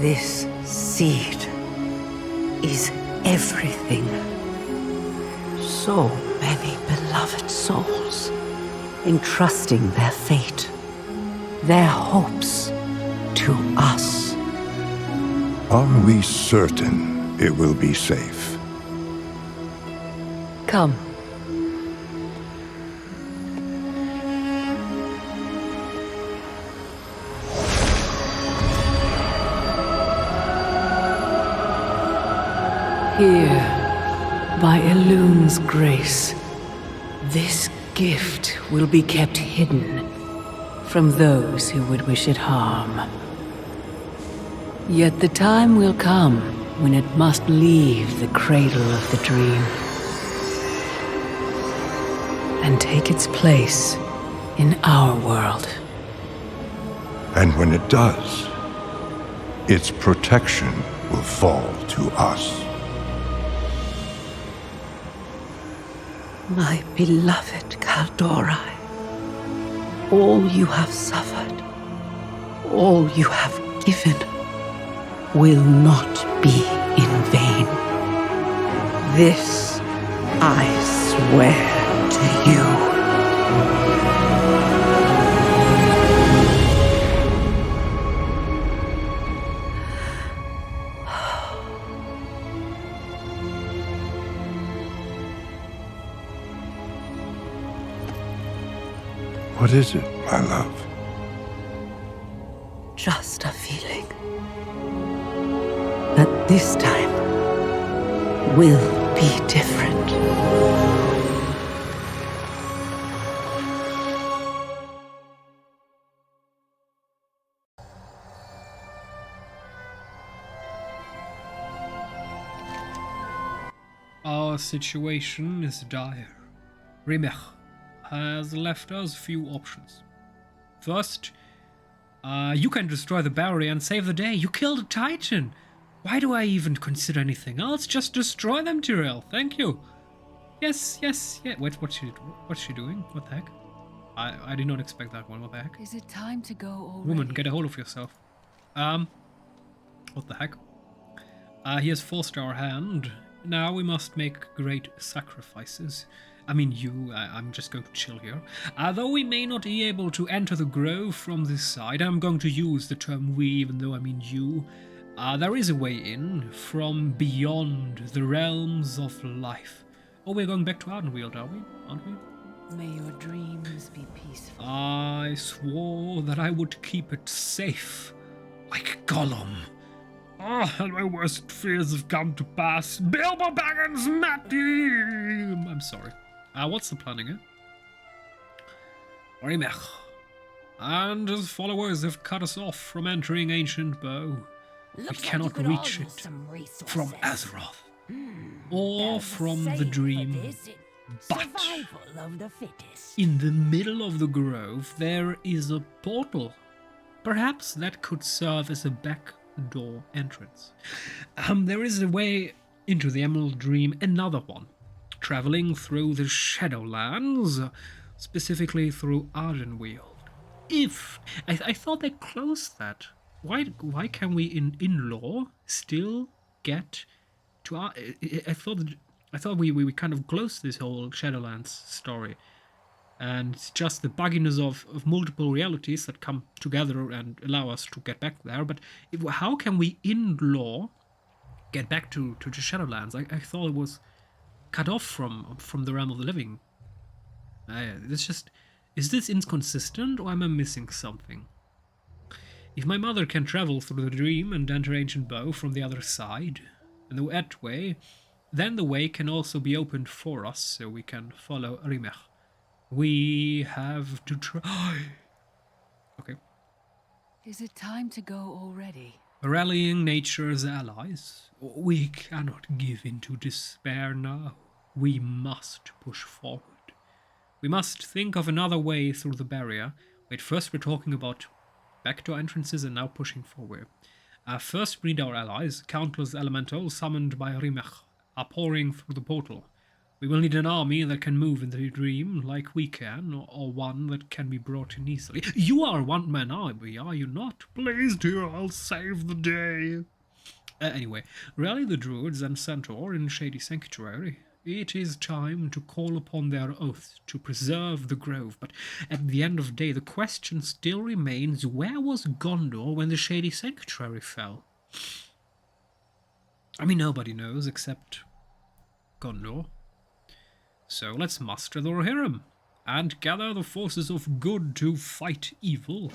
This seed is everything. So many beloved souls, entrusting their fate, their hopes, to us. Are we certain it will be safe? Come. Here, by Elune's grace, this gift will be kept hidden from those who would wish it harm. Yet the time will come when it must leave the cradle of the dream and take its place in our world. And when it does, its protection will fall to us. My beloved Kaldorai, all you have suffered, all you have given, will not be in vain. This I swear to you. What is it, my love? Just a feeling that this time will be different. Our situation is dire. Rimech has left us few options. First, you can destroy the barrier and save the day. You killed a Titan. Why do I even consider anything else? Just destroy them, Tyrell. Thank you. Yes. Wait, what's she doing? What the heck? I did not expect that one. What the heck? Is it time to go already? Woman, get a hold of yourself. What the heck? He has forced our hand. Now we must make great sacrifices. I mean I'm just going to chill here. Though we may not be able to enter the grove from this side, I'm going to use the term we, even though I mean you. There is a way in, from beyond the realms of life. Oh, we're going back to Ardenweald, are we? Aren't we? May your dreams be peaceful. I swore that I would keep it safe, like Gollum. And my worst fears have come to pass. Bilbo Baggins, Matty! I'm sorry. What's the planning, eh? Rimech and his followers have cut us off from entering Ancient Bow. We cannot reach it from Azeroth or from the Dream. But in the middle of the grove there is a portal. Perhaps that could serve as a backdoor entrance. There is a way into the Emerald Dream, another one, traveling through the Shadowlands, specifically through Ardenweald. If I thought they closed that. Why can we in lore still get to our? I thought we kind of closed this whole Shadowlands story, and it's just the bugginess of multiple realities that come together and allow us to get back there. But how can we in lore get back to the Shadowlands? I thought it was cut off from the realm of the living. Is this inconsistent, or am I missing something? If my mother can travel through the dream and enter Ancient Bow from the other side, and that way, then the way can also be opened for us, so we can follow Rimech. We have to try. Okay. Is it time to go already? Rallying nature's allies. We cannot give in to despair now. We must push forward. We must think of another way through the barrier. Wait, first we're talking about backdoor entrances and now pushing forward. First read our allies. Countless elementals summoned by Rimech are pouring through the portal. We will need an army that can move in the dream like we can, or one that can be brought in easily. You are a one-man army, are you not? Please, dear, I'll save the day. Anyway, rally the druids and centaur in Shady Sanctuary. It is time to call upon their oath to preserve the grove, but at the end of the day, the question still remains, where was Gondor when the Shady Sanctuary fell? I mean, nobody knows except Gondor. So let's muster the Rohirrim and gather the forces of good to fight evil.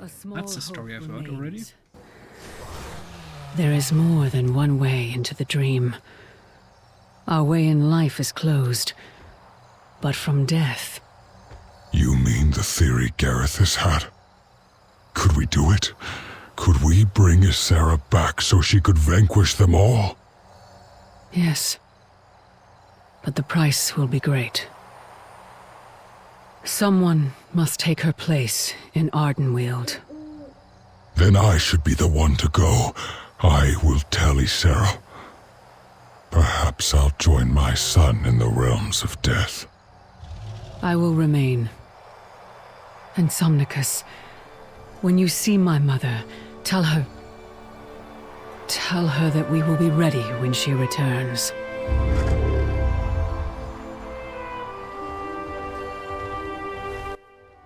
That's a story I've heard already. There is more than one way into the dream. Our way in life is closed, but from death. You mean the theory Gareth has had? Could we do it? Could we bring Ysera back so she could vanquish them all? Yes. But the price will be great. Someone must take her place in Ardenweald. Then I should be the one to go. I will tell Ysera. Perhaps I'll join my son in the realms of death. I will remain. And Somnicus, when you see my mother, tell her that we will be ready when she returns.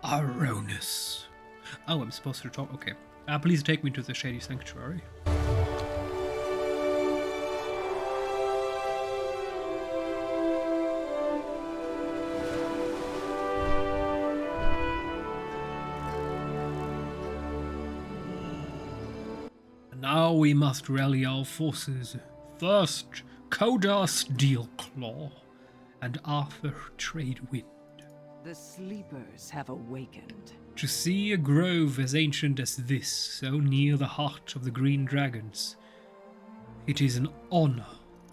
Aronis. Oh, I'm supposed to talk. Okay. Please take me to the Shady Sanctuary. Now we must rally our forces. First, Kodar Steelclaw and Arthur Tradewind. The sleepers have awakened. To see a grove as ancient as this, so near the heart of the Green Dragons, it is an honor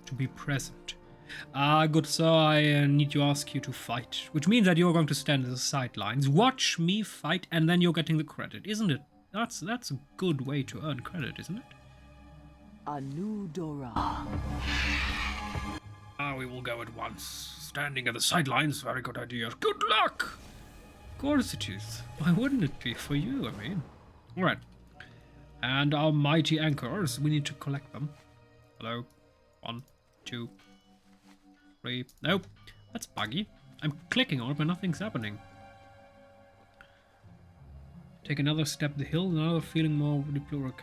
to be present. Good sir, I need to ask you to fight, which means that you're going to stand at the sidelines, watch me fight, and then you're getting the credit, isn't it? That's a good way to earn credit, isn't it? Anu Dora. We will go at once. Standing at the sidelines, very good idea. Good luck! Of course it is. Why wouldn't it be for you, I mean? Alright. And our mighty anchors, we need to collect them. Hello? 1, 2, 3. Nope. That's buggy. I'm clicking on it, but nothing's happening. Take another step the hill, now feeling more deplorable.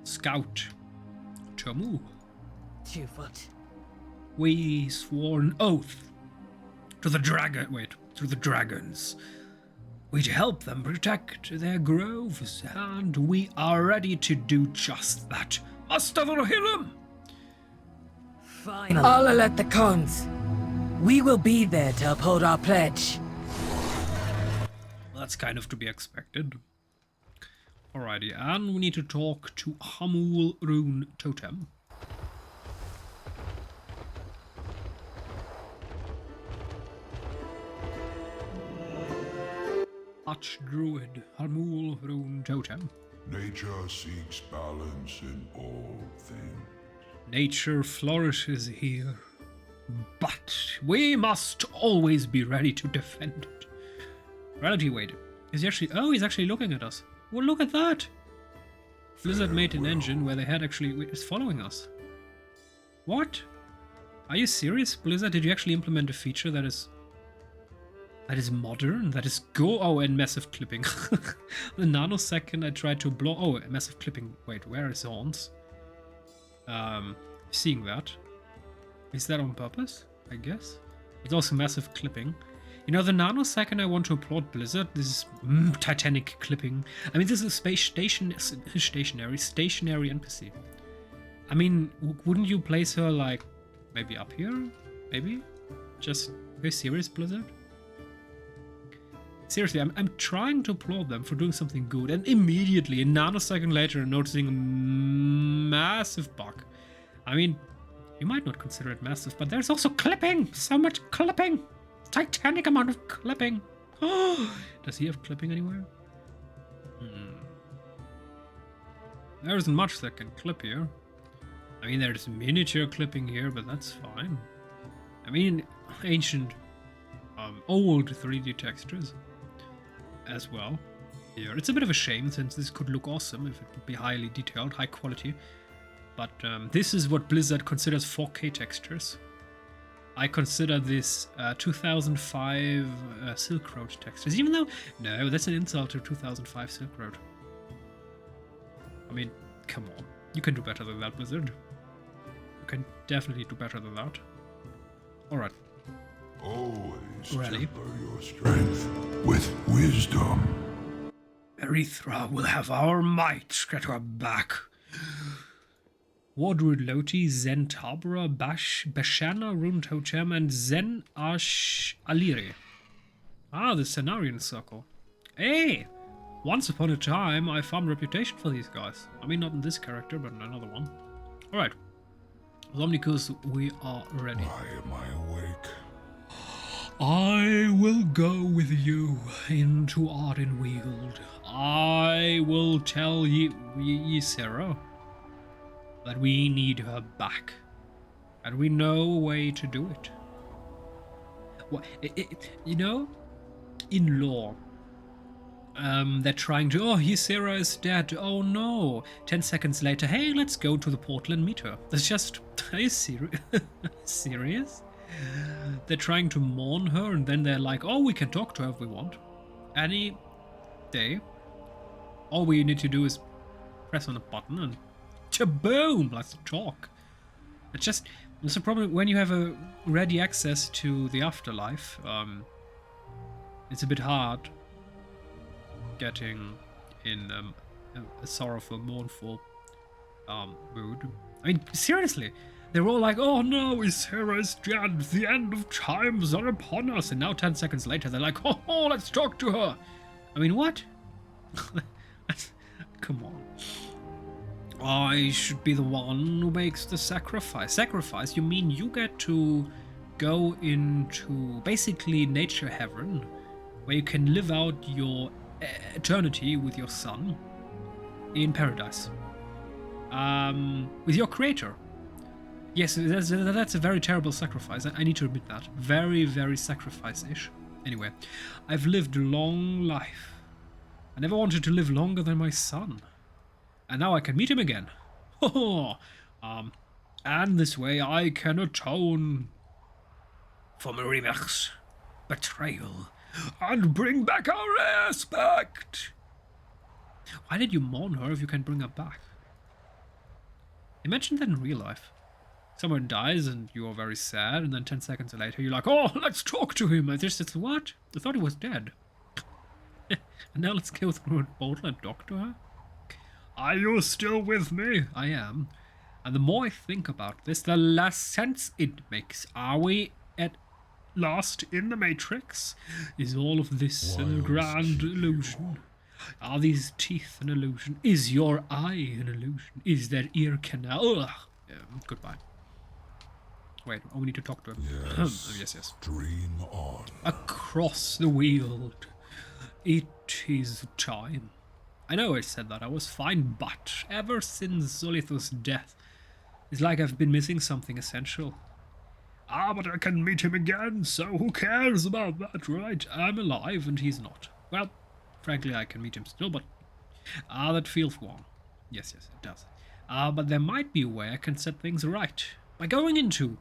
Scout. Tomu. We swore an oath to the dragons. We'd help them protect their groves, and we are ready to do just that. Muster the Rohirrim! Finally. All alert the cons. We will be there to uphold our pledge. That's kind of to be expected. Alrighty, and we need to talk to Hamul Rune Totem. Archdruid Hamul Rune Totem. Nature seeks balance in all things. Nature flourishes here, but we must always be ready to defend it. Reality, wait. Is he actually... Oh, he's actually looking at us. Well, look at that! Blizzard made an engine where they had actually... Wait, it's following us. What? Are you serious, Blizzard? Did you actually implement a feature that is modern? That is Oh, and massive clipping. The nanosecond I tried to blow... Oh, massive clipping. Wait, where is Horns? Seeing that. Is that on purpose? I guess. It's also massive clipping. You know, the nanosecond I want to applaud Blizzard, this is Titanic clipping. I mean, this is stationary NPC. I mean, wouldn't you place her, like, maybe up here? Maybe? Just, are you serious, Blizzard? Seriously, I'm trying to applaud them for doing something good, and immediately, a nanosecond later, noticing a massive bug. I mean, you might not consider it massive, but there's also clipping! So much clipping! Titanic amount of clipping! Oh, does he have clipping anywhere? There isn't much that can clip here. I mean, there's miniature clipping here, but that's fine. I mean, ancient, old 3D textures as well. Here, it's a bit of a shame since this could look awesome if it would be highly detailed, high quality. But this is what Blizzard considers 4K textures. I consider this 2005 Silk Road textures, even though, no, that's an insult to 2005 Silk Road. I mean, come on, you can do better than that, Blizzard. You can definitely do better than that. Alright. Always Ready? temper your strength with wisdom. Erithra will have our might at her back. Wardruid Loti, Zen Tabra, Bashana, Rune Totem, and Zen Ash Aliri. Ah, the Cenarian Circle. Hey! Once upon a time, I farmed reputation for these guys. I mean, not in this character, but in another one. Alright. Zomnicus, we are ready. Why am I awake? I will go with you into Ardenweald. I will tell Ysera that we need her back, and we know a way to do it. What, you know, in lore, they're trying to, oh, Ysera is dead, oh no. 10 seconds later, hey, let's go to the portal and meet her. That's just, are you serious? They're trying to mourn her, and then they're like, oh, we can talk to her if we want. Any day. All we need to do is press on a button and kaboom, let's talk. It's a problem when you have a ready access to the afterlife. It's a bit hard getting in a sorrowful, mournful mood. I mean, seriously, they're all like, oh no, Ysera is dead, the end of times are upon us, and now 10 seconds later they're like, oh, let's talk to her. I mean, what? Come on. I should be the one who makes the sacrifice. Sacrifice? You mean you get to go into basically nature heaven, where you can live out your eternity with your son in paradise. With your creator. Yes, that's a very terrible sacrifice. I need to admit that. Very, very sacrifice-ish. Anyway, I've lived a long life. I never wanted to live longer than my son. And now I can meet him again. And this way I can atone for Marimer's betrayal and bring back our respect. Why did you mourn her if you can bring her back? Imagine that in real life. Someone dies and you are very sad, and then 10 seconds later you're like, oh, let's talk to him. And this is what? I thought he was dead. And now let's go through a portal and talk to her? Are you still with me? I am. And the more I think about this, the less sense it makes. Are we at last in the Matrix? Is all of this a grand illusion? Are these teeth an illusion? Is your eye an illusion? Is that ear canal? Ugh. Goodbye. Wait, oh, we need to talk to him. Yes. Yes. Dream on. Across the Weald. It is time. I know I said that I was fine, but ever since Zolith's death, it's like I've been missing something essential. Ah, but I can meet him again, so who cares about that, right? I'm alive and he's not. Well, frankly, I can meet him still, but that feels wrong. Yes, it does. But there might be a way I can set things right by going into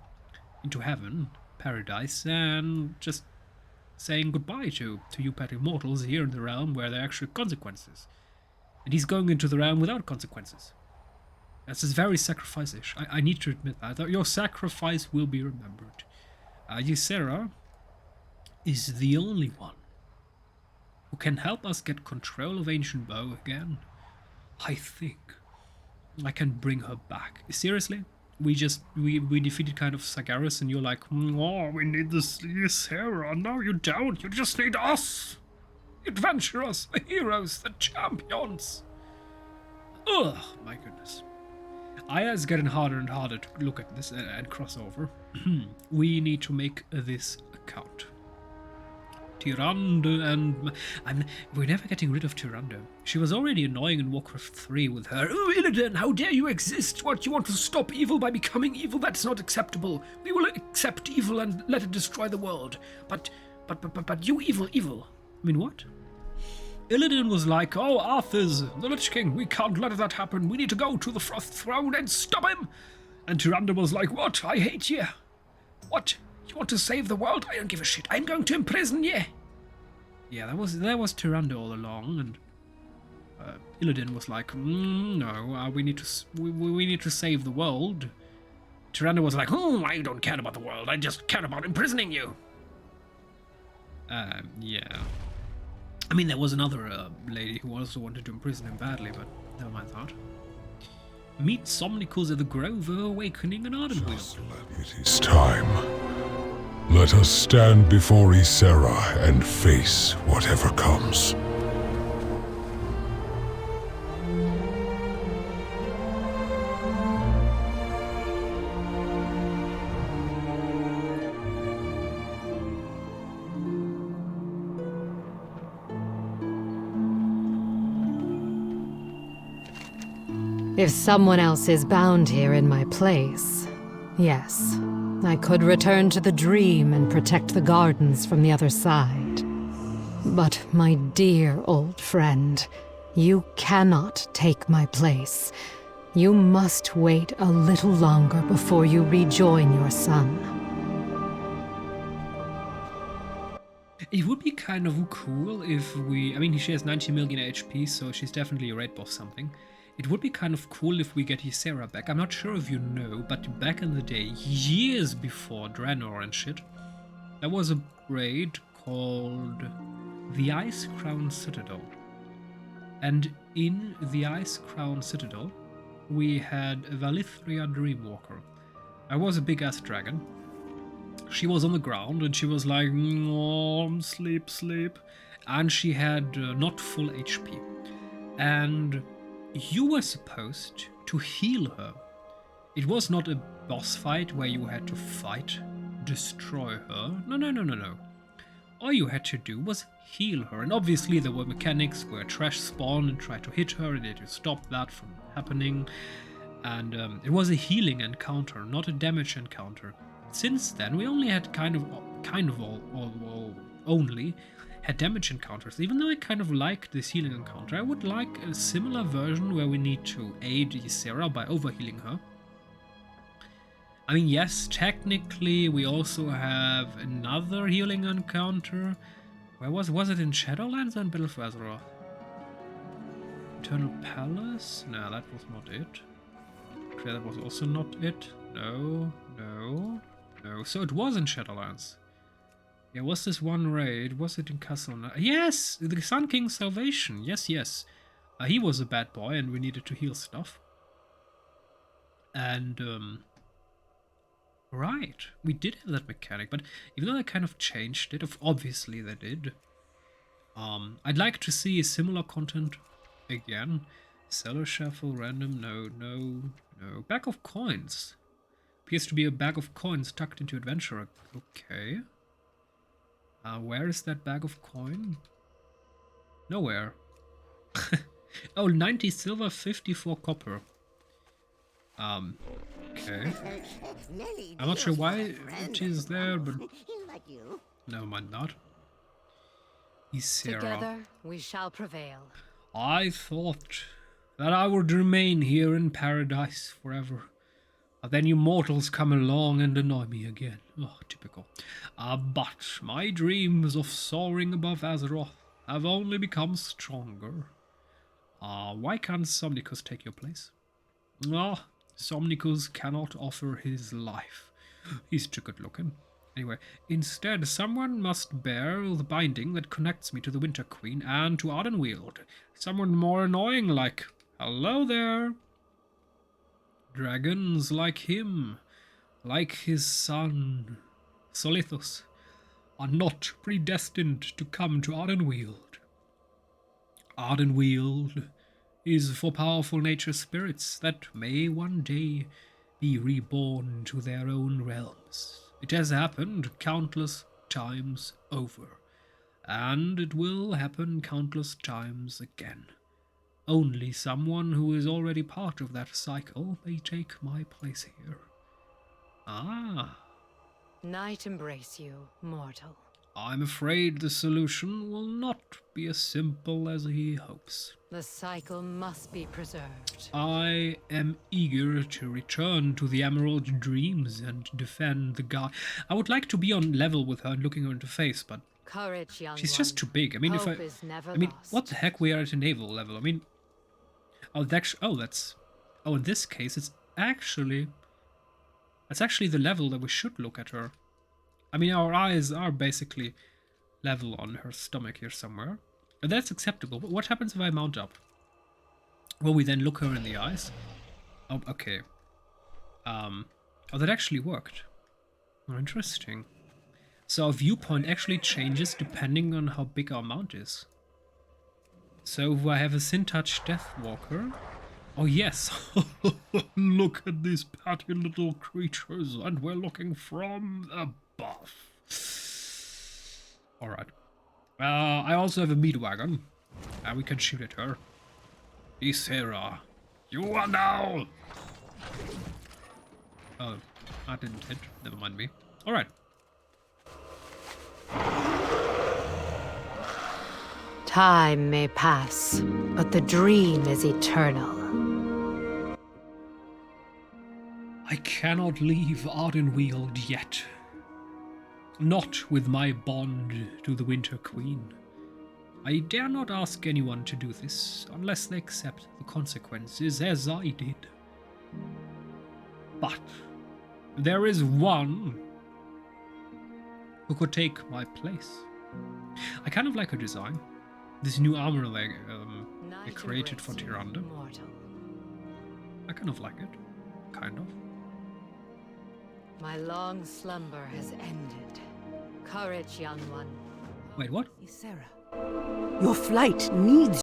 heaven, paradise, and just saying goodbye to you petty mortals here in the realm where there are actually consequences. And he's going into the realm without consequences. This is very sacrifice-ish. I need to admit that. Your sacrifice will be remembered. Ysera is the only one who can help us get control of Ancient Bow again. I think I can bring her back. Seriously? We defeated kind of Sagaris and you're like, oh, we need this Ysera. No, you don't. You just need us. Adventurers, the heroes, the champions. Ugh, my goodness. Aya's getting harder and harder to look at this and cross over. We need to make this account. Tyrande and... we're never getting rid of Tyrande. She was already annoying in Warcraft 3 with her, "Oh, Illidan, how dare you exist? What, you want to stop evil by becoming evil? That's not acceptable. We will accept evil and let it destroy the world. But you evil. I mean, what?" Illidan was like, "Oh, Arthur's the Lich King. We can't let that happen. We need to go to the Frost Throne and stop him." And Tyrande was like, "What? I hate you. What? You want to save the world? I don't give a shit. I'm going to imprison you." Yeah, that was Tyrande all along, and Illidan was like, "No, we need to save the world." Tyrande was like, "Oh, I don't care about the world. I just care about imprisoning you." Yeah. I mean, there was another lady who also wanted to imprison him badly, but never mind that. Meet Somnicus at the Grove of Awakening in Ardenweald. It is time. Let us stand before Ysera and face whatever comes. If someone else is bound here in my place, yes, I could return to the dream and protect the gardens from the other side. But my dear old friend, you cannot take my place. You must wait a little longer before you rejoin your son. It would be kind of cool if we... I mean, she has 90 million HP, so she's definitely a raid boss something. It would be kind of cool if we get Ysera back. I'm not sure if you know, but back in the day, years before Draenor and shit, there was a raid called the Icecrown Citadel. And in the Icecrown Citadel, we had Valithria Dreamwalker. I was a big-ass dragon. She was on the ground and she was like, "Oh, sleep. And she had not full HP. And you were supposed to heal her. It was not a boss fight where you had to fight, destroy her. No. All you had to do was heal her. And obviously there were mechanics where trash spawned and tried to hit her and they had to stop that from happening. And it was a healing encounter, not a damage encounter. Since then, we only had only had damage encounters. Even though I kind of liked this healing encounter, I would like a similar version where we need to aid Ysera by overhealing her. I mean, yes, technically we also have another healing encounter. Where was it in Shadowlands or in Battle for Azeroth? Eternal Palace? No, that was not it. Okay, that was also not it. No. So it was in Shadowlands. Yeah, was this one raid? Was it in Castle? Yes! The Sun King's Salvation. Yes. He was a bad boy and we needed to heal stuff. And, right. We did have that mechanic, but even though they kind of changed it, obviously they did. I'd like to see similar content again. Seller Shuffle, random, no. Bag of coins. Appears to be a bag of coins tucked into Adventurer. Okay. Where is that bag of coin? Nowhere. Oh, 90 silver, 54 copper. Okay. I'm not sure why it is there, but never mind that. Ysera. Together we shall prevail. I thought that I would remain here in paradise forever. Then you mortals come along and annoy me again. Oh, typical. But my dreams of soaring above Azeroth have only become stronger. Why can't Somnicus take your place? Somnicus cannot offer his life. He's too good looking. Anyway, instead, someone must bear the binding that connects me to the Winter Queen and to Ardenweald. Someone more annoying like, hello there. Dragons like him, like his son, Solithus, are not predestined to come to Ardenweald. Ardenweald is for powerful nature spirits that may one day be reborn to their own realms. It has happened countless times over, And it will happen countless times again. Only someone who is already part of that cycle may take my place here. Ah. Night embrace you, mortal. I'm afraid the solution will not be as simple as he hopes. The cycle must be preserved. I am eager to return to the Emerald Dreams and defend the guy. I would like to be on level with her and looking her in the face, but Courage, young she's one. just too big. I mean, Hope is never lost. what the heck? We are at a naval level. I mean, in this case, it's actually the level that we should look at her. I mean, our eyes are basically level on her stomach here somewhere. And that's acceptable. But what happens if I mount up? Will we then look her in the eyes? Oh, okay. Oh, that actually worked. Oh, interesting. So our viewpoint actually changes depending on how big our mount is. So if I have a Sin-Touch Deathwalker... Oh yes! Look at these patty little creatures, and we're looking from above. Alright. I also have a meat wagon, and we can shoot at her. Ysera, you are now! Oh, I didn't hit. Never mind me. Alright. Time may pass, but the dream is eternal. I cannot leave Ardenweald yet. Not with my bond to the Winter Queen. I dare not ask anyone to do this unless they accept the consequences as I did. But there is one who could take my place. I kind of like her design. This new armor they created for Tyrande. I kind of like it. Kind of. My long slumber has ended. Courage, young one. Wait, what? Ysera, your flight needs